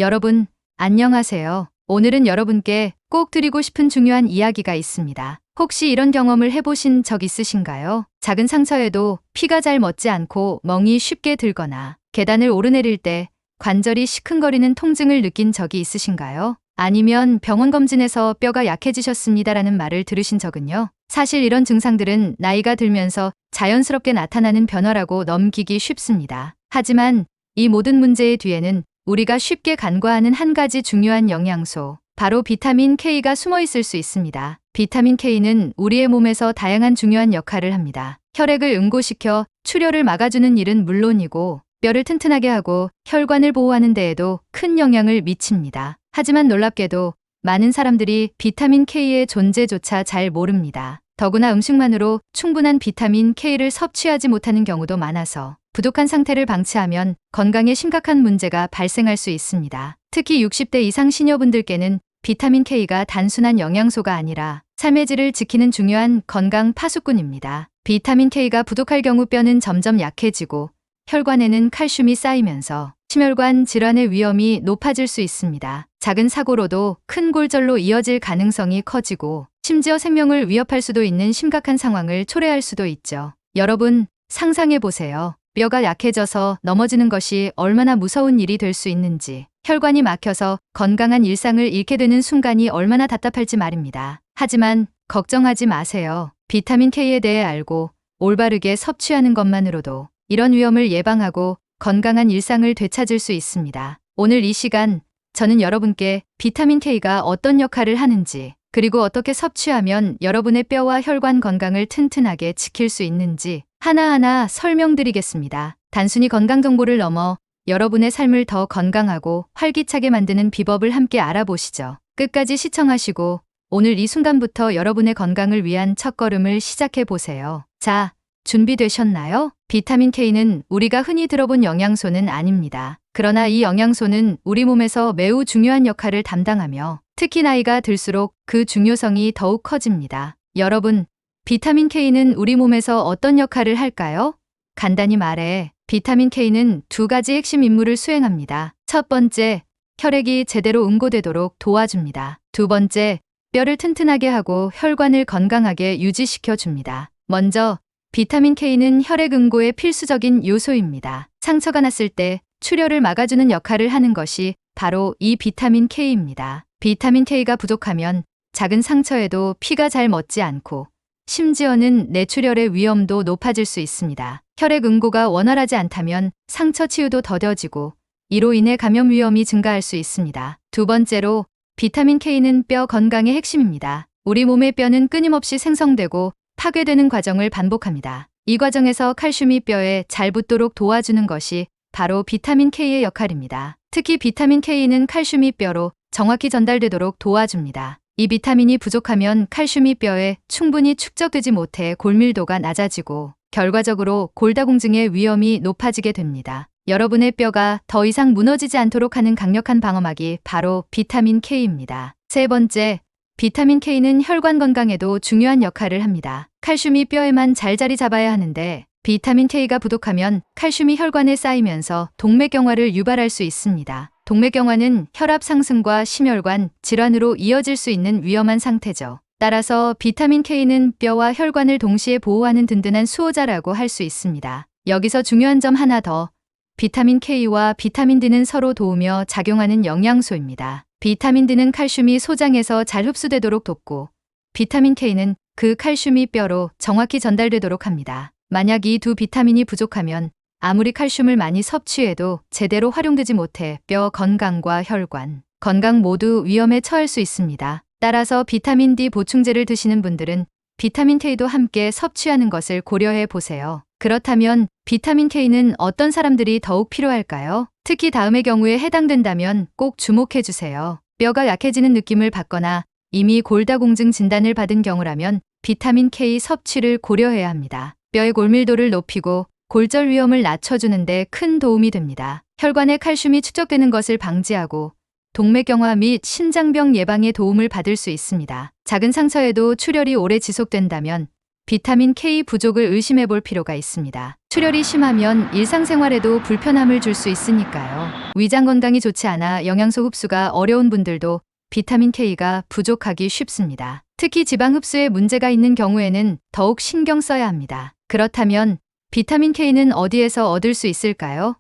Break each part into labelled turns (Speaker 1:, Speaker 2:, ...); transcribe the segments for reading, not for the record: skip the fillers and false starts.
Speaker 1: 여러분, 안녕하세요. 오늘은 여러분께 꼭 드리고 싶은 중요한 이야기가 있습니다. 혹시 이런 경험을 해보신 적 있으신가요? 작은 상처에도 피가 잘 멎지 않고 멍이 쉽게 들거나 계단을 오르내릴 때 관절이 시큰거리는 통증을 느낀 적이 있으신가요? 아니면 병원 검진에서 뼈가 약해지셨습니다라는 말을 들으신 적은요? 사실 이런 증상들은 나이가 들면서 자연스럽게 나타나는 변화라고 넘기기 쉽습니다. 하지만 이 모든 문제의 뒤에는 우리가 쉽게 간과하는 한 가지 중요한 영양소, 바로 비타민 K가 숨어 있을 수 있습니다. 비타민 K는 우리의 몸에서 다양한 중요한 역할을 합니다. 혈액을 응고시켜 출혈을 막아주는 일은 물론이고 뼈를 튼튼하게 하고 혈관을 보호하는 데에도 큰 영향을 미칩니다. 하지만 놀랍게도 많은 사람들이 비타민 K의 존재조차 잘 모릅니다. 더구나 음식만으로 충분한 비타민 K를 섭취하지 못하는 경우도 많아서 부족한 상태를 방치하면 건강에 심각한 문제가 발생할 수 있습니다. 특히 60대 이상 시니어분들께는 비타민 K가 단순한 영양소가 아니라 삶의 질을 지키는 중요한 건강 파수꾼입니다. 비타민 K가 부족할 경우 뼈는 점점 약해지고 혈관에는 칼슘이 쌓이면서 심혈관 질환의 위험이 높아질 수 있습니다. 작은 사고로도 큰 골절로 이어질 가능성이 커지고 심지어 생명을 위협할 수도 있는 심각한 상황을 초래할 수도 있죠. 여러분, 상상해 보세요. 뼈가 약해져서 넘어지는 것이 얼마나 무서운 일이 될 수 있는지, 혈관이 막혀서 건강한 일상을 잃게 되는 순간이 얼마나 답답할지 말입니다. 하지만 걱정하지 마세요. 비타민 K에 대해 알고 올바르게 섭취하는 것만으로도 이런 위험을 예방하고 건강한 일상을 되찾을 수 있습니다. 오늘 이 시간 저는 여러분께 비타민 K가 어떤 역할을 하는지, 그리고 어떻게 섭취하면 여러분의 뼈와 혈관 건강을 튼튼하게 지킬 수 있는지 하나하나 설명드리겠습니다. 단순히 건강 정보를 넘어 여러분의 삶을 더 건강하고 활기차게 만드는 비법을 함께 알아보시죠. 끝까지 시청하시고 오늘 이 순간부터 여러분의 건강을 위한 첫걸음을 시작해 보세요. 자, 준비되셨나요? 비타민 K는 우리가 흔히 들어본 영양소는 아닙니다. 그러나 이 영양소는 우리 몸에서 매우 중요한 역할을 담당하며 특히 나이가 들수록 그 중요성이 더욱 커집니다. 여러분, 비타민 K는 우리 몸에서 어떤 역할을 할까요? 간단히 말해, 비타민 K는 두 가지 핵심 임무를 수행합니다. 첫 번째, 혈액이 제대로 응고되도록 도와줍니다. 두 번째, 뼈를 튼튼하게 하고 혈관을 건강하게 유지시켜 줍니다. 먼저, 비타민 K는 혈액 응고의 필수적인 요소입니다. 상처가 났을 때 출혈을 막아주는 역할을 하는 것이 바로 이 비타민 K입니다. 비타민 K가 부족하면 작은 상처에도 피가 잘 멎지 않고 심지어는 뇌출혈의 위험도 높아질 수 있습니다. 혈액 응고가 원활하지 않다면 상처 치유도 더뎌지고 이로 인해 감염 위험이 증가할 수 있습니다. 두 번째로, 비타민 K는 뼈 건강의 핵심입니다. 우리 몸의 뼈는 끊임없이 생성되고 파괴되는 과정을 반복합니다. 이 과정에서 칼슘이 뼈에 잘 붙도록 도와주는 것이 바로 비타민 K의 역할입니다. 특히 비타민 K는 칼슘이 뼈로 정확히 전달되도록 도와줍니다. 이 비타민이 부족하면 칼슘이 뼈에 충분히 축적되지 못해 골밀도가 낮아지고 결과적으로 골다공증의 위험이 높아지게 됩니다. 여러분의 뼈가 더 이상 무너지지 않도록 하는 강력한 방어막이 바로 비타민 K입니다. 세 번째, 비타민 K는 혈관 건강에도 중요한 역할을 합니다. 칼슘이 뼈에만 잘 자리 잡아야 하는데 비타민 K가 부족하면 칼슘이 혈관에 쌓이면서 동맥경화를 유발할 수 있습니다. 동맥경화는 혈압 상승과 심혈관 질환으로 이어질 수 있는 위험한 상태죠. 따라서 비타민 K는 뼈와 혈관을 동시에 보호하는 든든한 수호자라고 할 수 있습니다. 여기서 중요한 점 하나 더, 비타민 K와 비타민 D는 서로 도우며 작용하는 영양소입니다. 비타민 D는 칼슘이 소장에서 잘 흡수되도록 돕고 비타민 K는 그 칼슘이 뼈로 정확히 전달되도록 합니다. 만약 이 두 비타민이 부족하면 아무리 칼슘을 많이 섭취해도 제대로 활용되지 못해 뼈 건강과 혈관 건강 모두 위험에 처할 수 있습니다. 따라서 비타민 D 보충제를 드시는 분들은 비타민 K도 함께 섭취하는 것을 고려해 보세요. 그렇다면 비타민 K는 어떤 사람들이 더욱 필요할까요? 특히 다음의 경우에 해당된다면 꼭 주목해 주세요. 뼈가 약해지는 느낌을 받거나 이미 골다공증 진단을 받은 경우라면 비타민 K 섭취를 고려해야 합니다. 뼈의 골밀도를 높이고 골절 위험을 낮춰주는 데 큰 도움이 됩니다. 혈관에 칼슘이 축적되는 것을 방지하고 동맥경화 및 심장병 예방에 도움을 받을 수 있습니다. 작은 상처에도 출혈이 오래 지속된다면 비타민 K 부족을 의심해 볼 필요가 있습니다. 출혈이 심하면 일상생활에도 불편함을 줄 수 있으니까요. 위장 건강이 좋지 않아 영양소 흡수가 어려운 분들도 비타민 K가 부족하기 쉽습니다. 특히 지방 흡수에 문제가 있는 경우에는 더욱 신경 써야 합니다. 그렇다면 비타민 K는 어디에서 얻을 수 있을까요?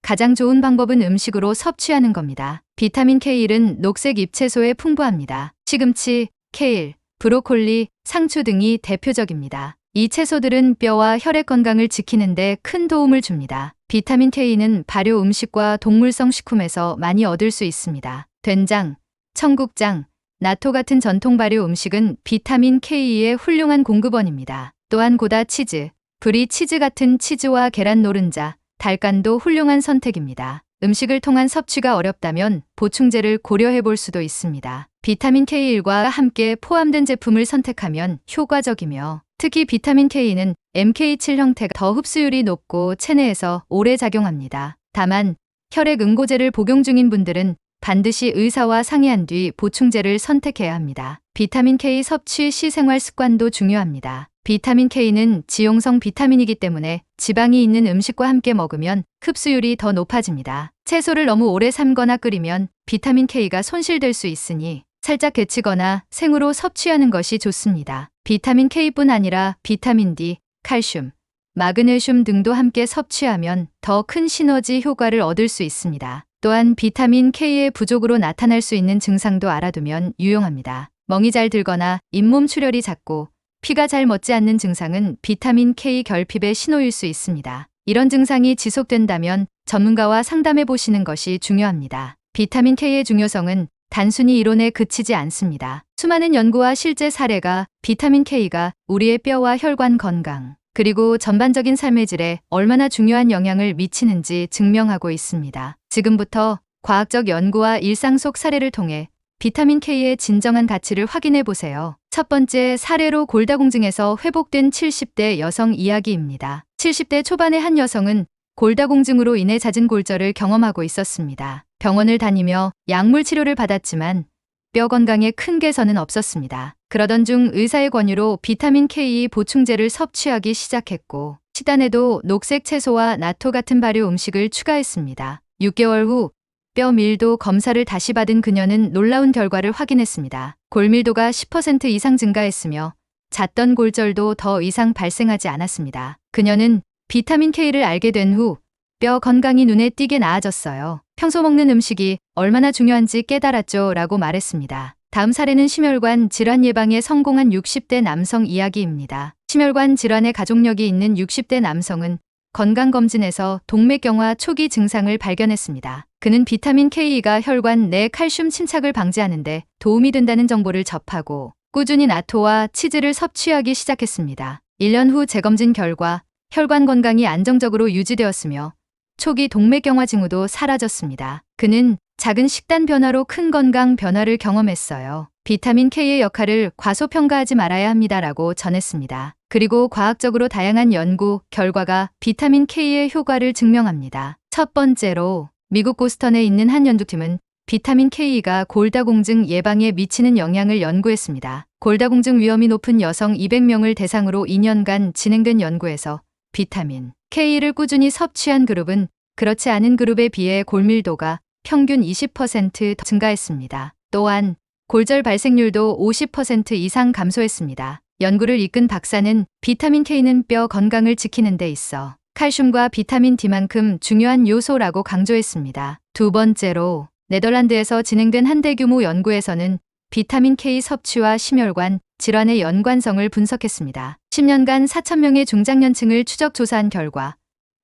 Speaker 1: 가장 좋은 방법은 음식으로 섭취하는 겁니다. 비타민 K1은 녹색 잎채소에 풍부합니다. 시금치, 케일, 브로콜리, 상추 등이 대표적입니다. 이 채소들은 뼈와 혈액 건강을 지키는 데 큰 도움을 줍니다. 비타민 K는 발효 음식과 동물성 식품에서 많이 얻을 수 있습니다. 된장, 청국장, 나토 같은 전통 발효 음식은 비타민 K의 훌륭한 공급원입니다. 또한 고다 치즈, 브리 치즈 같은 치즈와 계란 노른자, 달간도 훌륭한 선택입니다. 음식을 통한 섭취가 어렵다면 보충제를 고려해 볼 수도 있습니다. 비타민 K1과 함께 포함된 제품을 선택하면 효과적이며 특히 비타민 K는 MK7 형태가 더 흡수율이 높고 체내에서 오래 작용합니다. 다만 혈액 응고제를 복용 중인 분들은 반드시 의사와 상의한 뒤 보충제를 선택해야 합니다. 비타민 K 섭취 시 생활 습관도 중요합니다. 비타민 K는 지용성 비타민이기 때문에 지방이 있는 음식과 함께 먹으면 흡수율이 더 높아집니다. 채소를 너무 오래 삶거나 끓이면 비타민 K가 손실될 수 있으니 살짝 데치거나 생으로 섭취하는 것이 좋습니다. 비타민 K뿐 아니라 비타민 D, 칼슘, 마그네슘 등도 함께 섭취하면 더 큰 시너지 효과를 얻을 수 있습니다. 또한 비타민 K의 부족으로 나타날 수 있는 증상도 알아두면 유용합니다. 멍이 잘 들거나 잇몸 출혈이 잦고 피가 잘 멎지 않는 증상은 비타민 K 결핍의 신호일 수 있습니다. 이런 증상이 지속된다면 전문가와 상담해 보시는 것이 중요합니다. 비타민 K의 중요성은 단순히 이론에 그치지 않습니다. 수많은 연구와 실제 사례가 비타민 K가 우리의 뼈와 혈관 건강, 그리고 전반적인 삶의 질에 얼마나 중요한 영향을 미치는지 증명하고 있습니다. 지금부터 과학적 연구와 일상 속 사례를 통해 비타민 K의 진정한 가치를 확인해 보세요. 첫 번째 사례로 골다공증에서 회복된 70대 여성 이야기입니다. 70대 초반의 한 여성은 골다공증으로 인해 잦은 골절을 경험하고 있었습니다. 병원을 다니며 약물 치료를 받았지만 뼈 건강에 큰 개선은 없었습니다. 그러던 중 의사의 권유로 비타민 K 보충제를 섭취하기 시작했고 식단에도 녹색 채소와 나토 같은 발효 음식을 추가했습니다. 6개월 후 뼈 밀도 검사를 다시 받은 그녀는 놀라운 결과를 확인했습니다. 골밀도가 10% 이상 증가했으며 잦던 골절도 더 이상 발생하지 않았습니다. 그녀는 비타민 K를 알게 된 후 뼈 건강이 눈에 띄게 나아졌어요. 평소 먹는 음식이 얼마나 중요한지 깨달았죠 라고 말했습니다. 다음 사례는 심혈관 질환 예방에 성공한 60대 남성 이야기입니다. 심혈관 질환의 가족력이 있는 60대 남성은 건강검진에서 동맥경화 초기 증상을 발견했습니다. 그는 비타민 K가 혈관 내 칼슘 침착을 방지하는 데 도움이 된다는 정보를 접하고 꾸준히 나토와 치즈를 섭취하기 시작했습니다. 1년 후 재검진 결과 혈관 건강이 안정적으로 유지되었으며 초기 동맥경화 징후도 사라졌습니다. 그는 작은 식단 변화로 큰 건강 변화를 경험했어요. 비타민 K의 역할을 과소평가하지 말아야 합니다라고 전했습니다. 그리고 과학적으로 다양한 연구 결과가 비타민 K의 효과를 증명합니다. 첫 번째로 미국 보스턴에 있는 한 연구팀은 비타민 K가 골다공증 예방에 미치는 영향을 연구했습니다. 골다공증 위험이 높은 여성 200명을 대상으로 2년간 진행된 연구에서 비타민 K를 꾸준히 섭취한 그룹은 그렇지 않은 그룹에 비해 골밀도가 평균 20% 더 증가했습니다. 또한 골절 발생률도 50% 이상 감소했습니다. 연구를 이끈 박사는 비타민 K는 뼈 건강을 지키는 데 있어 칼슘과 비타민 D만큼 중요한 요소라고 강조했습니다. 두 번째로 네덜란드에서 진행된 한 대규모 연구에서는 비타민 K 섭취와 심혈관 질환의 연관성을 분석했습니다. 10년간 4,000명의 중장년층을 추적 조사한 결과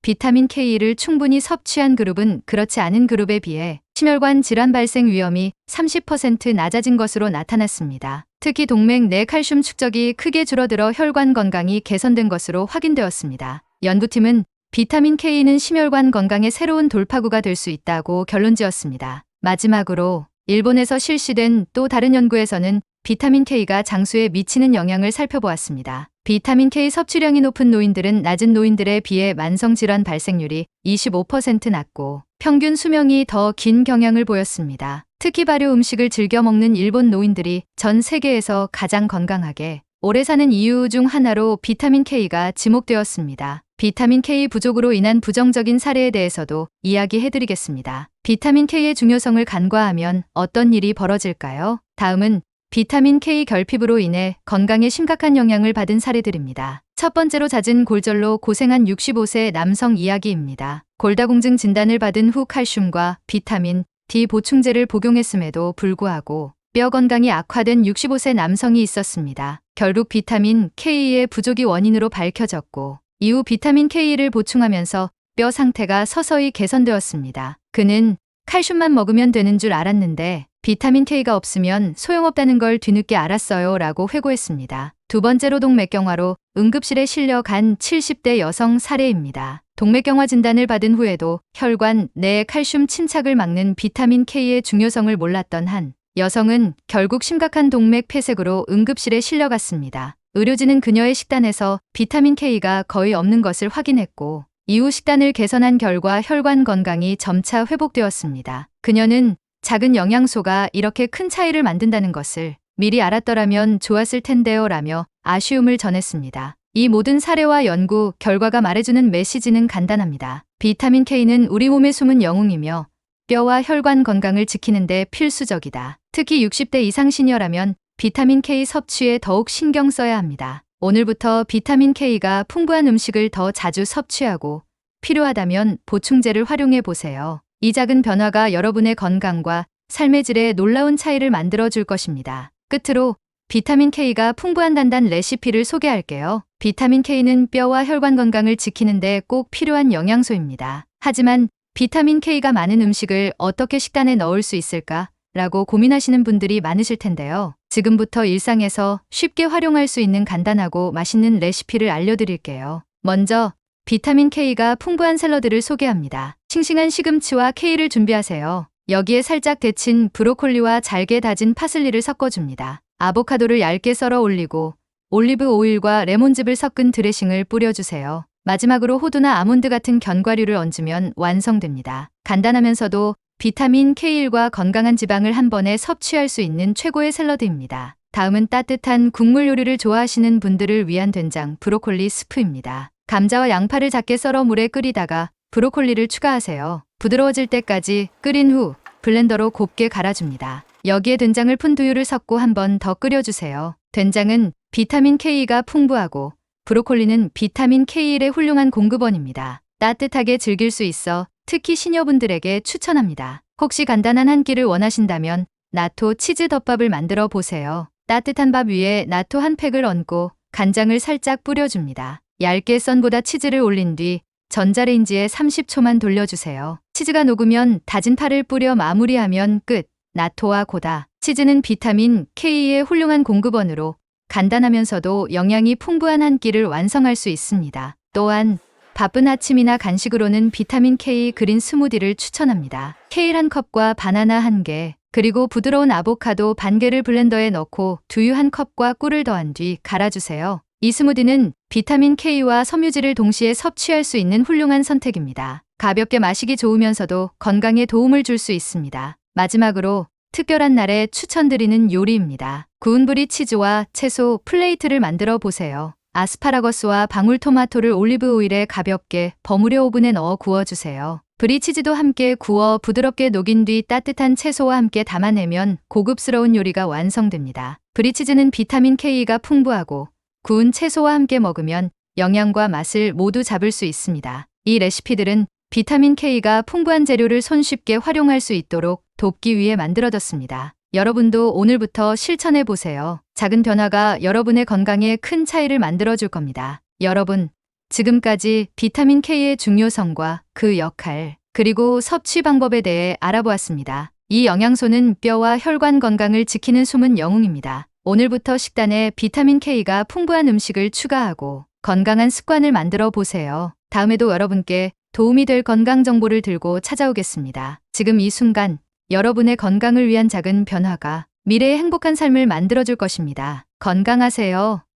Speaker 1: 비타민 K를 충분히 섭취한 그룹은 그렇지 않은 그룹에 비해 심혈관 질환 발생 위험이 30% 낮아진 것으로 나타났습니다. 특히 동맥 내 칼슘 축적이 크게 줄어들어 혈관 건강이 개선된 것으로 확인되었습니다. 연구팀은 비타민 K는 심혈관 건강의 새로운 돌파구가 될 수 있다고 결론지었습니다. 마지막으로 일본에서 실시된 또 다른 연구에서는 비타민 K가 장수에 미치는 영향을 살펴보았습니다. 비타민 K 섭취량이 높은 노인들은 낮은 노인들에 비해 만성질환 발생률이 25% 낮고 평균 수명이 더 긴 경향을 보였습니다. 특히 발효 음식을 즐겨 먹는 일본 노인들이 전 세계에서 가장 건강하게 오래 사는 이유 중 하나로 비타민 K가 지목되었습니다. 비타민 K 부족으로 인한 부정적인 사례에 대해서도 이야기해드리겠습니다. 비타민 K의 중요성을 간과하면 어떤 일이 벌어질까요? 다음은 비타민 K 결핍으로 인해 건강에 심각한 영향을 받은 사례들입니다. 첫 번째로 잦은 골절로 고생한 65세 남성 이야기입니다. 골다공증 진단을 받은 후 칼슘과 비타민 D 보충제를 복용했음에도 불구하고 뼈 건강이 악화된 65세 남성이 있었습니다. 결국 비타민 K의 부족이 원인으로 밝혀졌고 이후 비타민 K를 보충하면서 뼈 상태가 서서히 개선되었습니다. 그는 칼슘만 먹으면 되는 줄 알았는데 비타민 K가 없으면 소용없다는 걸 뒤늦게 알았어요 라고 회고했습니다. 두 번째로 동맥경화로 응급실에 실려간 70대 여성 사례입니다. 동맥경화 진단을 받은 후에도 혈관 내 칼슘 침착을 막는 비타민 K의 중요성을 몰랐던 한 여성은 결국 심각한 동맥 폐색으로 응급실에 실려갔습니다. 의료진은 그녀의 식단에서 비타민 K가 거의 없는 것을 확인했고 이후 식단을 개선한 결과 혈관 건강이 점차 회복되었습니다. 그녀는 작은 영양소가 이렇게 큰 차이를 만든다는 것을 미리 알았더라면 좋았을 텐데요 라며 아쉬움을 전했습니다. 이 모든 사례와 연구 결과가 말해주는 메시지는 간단합니다. 비타민 K는 우리 몸의 숨은 영웅이며 뼈와 혈관 건강을 지키는 데 필수적이다. 특히 60대 이상 시니어라면 비타민 K 섭취에 더욱 신경 써야 합니다. 오늘부터 비타민 K가 풍부한 음식을 더 자주 섭취하고 필요하다면 보충제를 활용해 보세요. 이 작은 변화가 여러분의 건강과 삶의 질에 놀라운 차이를 만들어 줄 것입니다. 끝으로 비타민 K가 풍부한 단단 레시피를 소개할게요. 비타민 K는 뼈와 혈관 건강을 지키는 데 꼭 필요한 영양소입니다. 하지만 비타민 K가 많은 음식을 어떻게 식단에 넣을 수 있을까? 라고 고민하시는 분들이 많으실 텐데요. 지금부터 일상에서 쉽게 활용할 수 있는 간단하고 맛있는 레시피를 알려드릴게요. 먼저 비타민 K가 풍부한 샐러드를 소개합니다. 싱싱한 시금치와 K를 준비하세요. 여기에 살짝 데친 브로콜리와 잘게 다진 파슬리를 섞어줍니다. 아보카도를 얇게 썰어 올리고 올리브 오일과 레몬즙을 섞은 드레싱을 뿌려주세요. 마지막으로 호두나 아몬드 같은 견과류를 얹으면 완성됩니다. 간단하면서도 비타민 K1과 건강한 지방을 한 번에 섭취할 수 있는 최고의 샐러드입니다. 다음은 따뜻한 국물 요리를 좋아하시는 분들을 위한 된장 브로콜리 스프입니다. 감자와 양파를 작게 썰어 물에 끓이다가 브로콜리를 추가하세요. 부드러워질 때까지 끓인 후 블렌더로 곱게 갈아줍니다. 여기에 된장을 푼 두유를 섞고 한 번 더 끓여주세요. 된장은 비타민 K가 풍부하고 브로콜리는 비타민 K1의 훌륭한 공급원입니다. 따뜻하게 즐길 수 있어 특히 시니어분들에게 추천합니다. 혹시 간단한 한 끼를 원하신다면 나토 치즈 덮밥을 만들어 보세요. 따뜻한 밥 위에 나토 한 팩을 얹고 간장을 살짝 뿌려줍니다. 얇게 썬 보다 치즈를 올린 뒤 전자레인지에 30초만 돌려주세요. 치즈가 녹으면 다진 파를 뿌려 마무리하면 끝. 나토와 고다. 치즈는 비타민 K의 훌륭한 공급원으로 간단하면서도 영양이 풍부한 한 끼를 완성할 수 있습니다. 또한 바쁜 아침이나 간식으로는 비타민 K 그린 스무디를 추천합니다. 케일 한 컵과 바나나 한 개, 그리고 부드러운 아보카도 반 개를 블렌더에 넣고 두유 한 컵과 꿀을 더한 뒤 갈아주세요. 이 스무디는 비타민 K와 섬유질을 동시에 섭취할 수 있는 훌륭한 선택입니다. 가볍게 마시기 좋으면서도 건강에 도움을 줄 수 있습니다. 마지막으로 특별한 날에 추천드리는 요리입니다. 구운 브리 치즈와 채소 플레이트를 만들어 보세요. 아스파라거스와 방울토마토를 올리브 오일에 가볍게 버무려 오븐에 넣어 구워주세요. 브리치즈도 함께 구워 부드럽게 녹인 뒤 따뜻한 채소와 함께 담아내면 고급스러운 요리가 완성됩니다. 브리치즈는 비타민 K가 풍부하고 구운 채소와 함께 먹으면 영양과 맛을 모두 잡을 수 있습니다. 이 레시피들은 비타민 K가 풍부한 재료를 손쉽게 활용할 수 있도록 돕기 위해 만들어졌습니다. 여러분도 오늘부터 실천해 보세요. 작은 변화가 여러분의 건강에 큰 차이를 만들어줄 겁니다. 여러분, 지금까지 비타민 K의 중요성과 그 역할, 그리고 섭취 방법에 대해 알아보았습니다. 이 영양소는 뼈와 혈관 건강을 지키는 숨은 영웅입니다. 오늘부터 식단에 비타민 K가 풍부한 음식을 추가하고 건강한 습관을 만들어 보세요. 다음에도 여러분께 도움이 될 건강 정보를 들고 찾아오겠습니다. 지금 이 순간 여러분의 건강을 위한 작은 변화가 미래의 행복한 삶을 만들어줄 것입니다. 건강하세요.